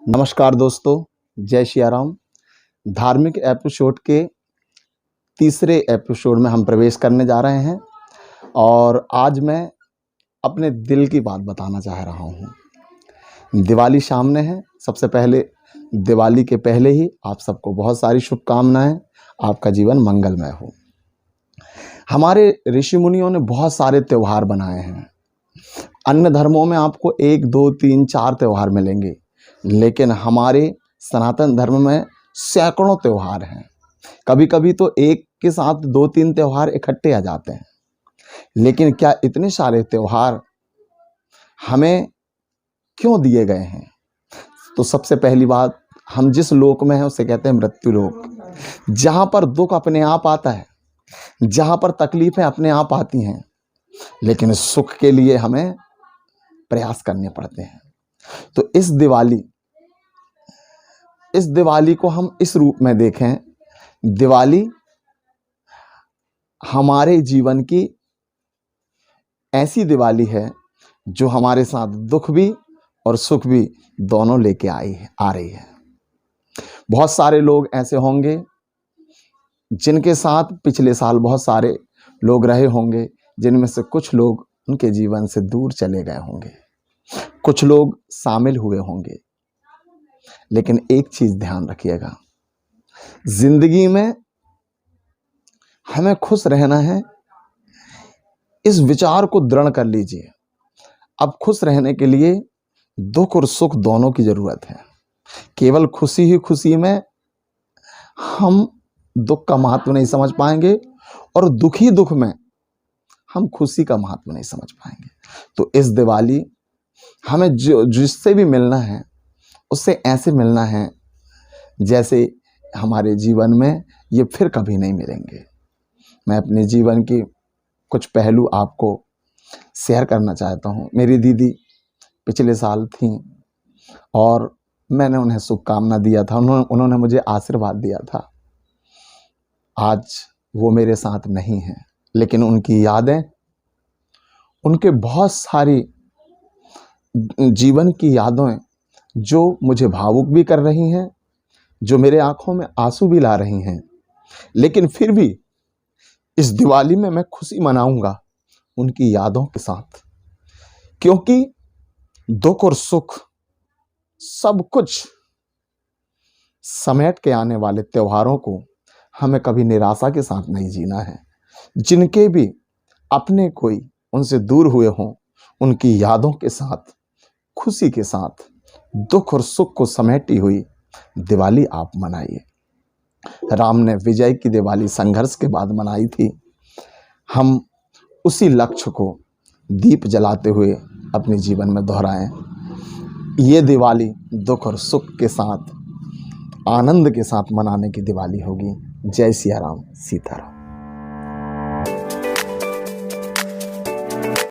नमस्कार दोस्तों, जय सिया राम। धार्मिक एपिसोड के तीसरे एपिसोड में हम प्रवेश करने जा रहे हैं और आज मैं अपने दिल की बात बताना चाह रहा हूँ। दिवाली सामने है। सबसे पहले दिवाली के पहले ही आप सबको बहुत सारी शुभकामनाएं। आपका जीवन मंगलमय हो। हमारे ऋषि मुनियों ने बहुत सारे त्यौहार बनाए हैं। अन्य धर्मों में आपको 1, 2, 3, 4 त्यौहार मिलेंगे, लेकिन हमारे सनातन धर्म में सैकड़ों त्यौहार हैं। कभी कभी तो एक के साथ 2-3 त्यौहार इकट्ठे आ जाते हैं। लेकिन क्या इतने सारे त्यौहार हमें क्यों दिए गए हैं? तो सबसे पहली बात, हम जिस लोक में हैं उसे कहते हैं मृत्यु लोक, जहाँ पर दुख अपने आप आता है, जहाँ पर तकलीफें अपने आप आती हैं, लेकिन सुख के लिए हमें प्रयास करने पड़ते हैं। तो इस दिवाली को हम इस रूप में देखें। दिवाली हमारे जीवन की ऐसी दिवाली है जो हमारे साथ दुख भी और सुख भी दोनों लेके आ रही है। बहुत सारे लोग ऐसे होंगे जिनके साथ पिछले साल बहुत सारे लोग रहे होंगे, जिनमें से कुछ लोग उनके जीवन से दूर चले गए होंगे, कुछ लोग शामिल हुए होंगे। लेकिन एक चीज ध्यान रखिएगा, जिंदगी में हमें खुश रहना है। इस विचार को दृढ़ कर लीजिए। अब खुश रहने के लिए दुख और सुख दोनों की जरूरत है। केवल खुशी ही खुशी में हम दुख का महत्व नहीं समझ पाएंगे और दुखी दुख में हम खुशी का महत्व नहीं समझ पाएंगे। तो इस दिवाली हमें जिससे भी मिलना है उससे ऐसे मिलना है जैसे हमारे जीवन में ये फिर कभी नहीं मिलेंगे। मैं अपने जीवन की कुछ पहलू आपको शेयर करना चाहता हूँ। मेरी दीदी पिछले साल थी और मैंने उन्हें शुभकामना दिया था, उन्होंने मुझे आशीर्वाद दिया था। आज वो मेरे साथ नहीं हैं, लेकिन उनकी यादें, उनके बहुत सारी जीवन की यादें जो मुझे भावुक भी कर रही हैं, जो मेरे आंखों में आंसू भी ला रही हैं। लेकिन फिर भी इस दिवाली में मैं खुशी मनाऊंगा उनकी यादों के साथ, क्योंकि दुख और सुख सब कुछ समेट के आने वाले त्योहारों को हमें कभी निराशा के साथ नहीं जीना है। जिनके भी अपने कोई उनसे दूर हुए हों, उनकी यादों के साथ, खुशी के साथ दुख और सुख को समेटी हुई दिवाली आप मनाइए। राम ने विजय की दिवाली संघर्ष के बाद मनाई थी। हम उसी लक्ष्य को दीप जलाते हुए अपने जीवन में दोहराएं। ये दिवाली दुख और सुख के साथ, आनंद के साथ मनाने की दिवाली होगी। जय सिया राम, सीताराम।